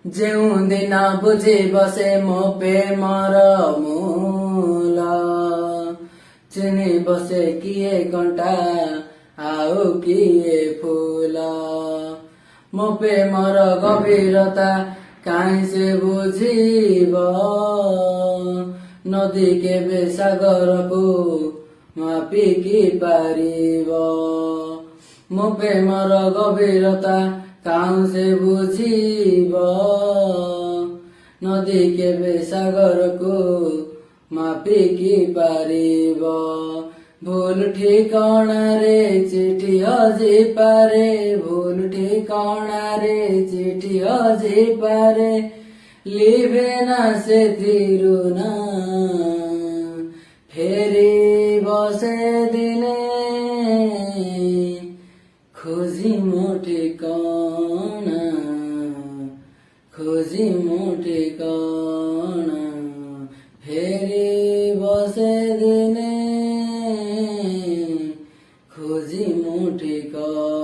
ଯେଉଁ ଦିନ ବୁଝି ବସେ ମୋ ପ୍ରେମର ମୂଳ, ଚିହ୍ନି ବସେ କିଏ କଣ୍ଟା ଆଉ କିଏ ଫୁଲ। ମୋ ପ୍ରେମର ଗଭୀରତା କାହିଁ ସେ ବୁଝିବ, ନଦୀ କେବେ ସାଗରକୁ ମାପିକି ପାରିବ। ମୋ ପ୍ରେମର ଗଭୀରତା କାହିଁ ସେ ବୁଝିବ, ନଦୀ କେବେ ସାଗରକୁ ମାପିକି ପାରିବ। ଭୁଲ ଠିକଣାରେ ଚିଠି ହଜିପାରେ, ଭୁଲ ଠିକଣାରେ ଚିଠି ହଜିପାରେ, ଲିଭେ ନା ସେଥିରୁ ନା ଫେରିବ ସେ ଦିନେ। ଖୋଜି ମୋ ଠିକଣା, ଖୋଜି ମୋ ଠିକଣା, ଫେରିବ ସେ ଦିନେ। ଖୋଜି ମୋ ଠିକଣା।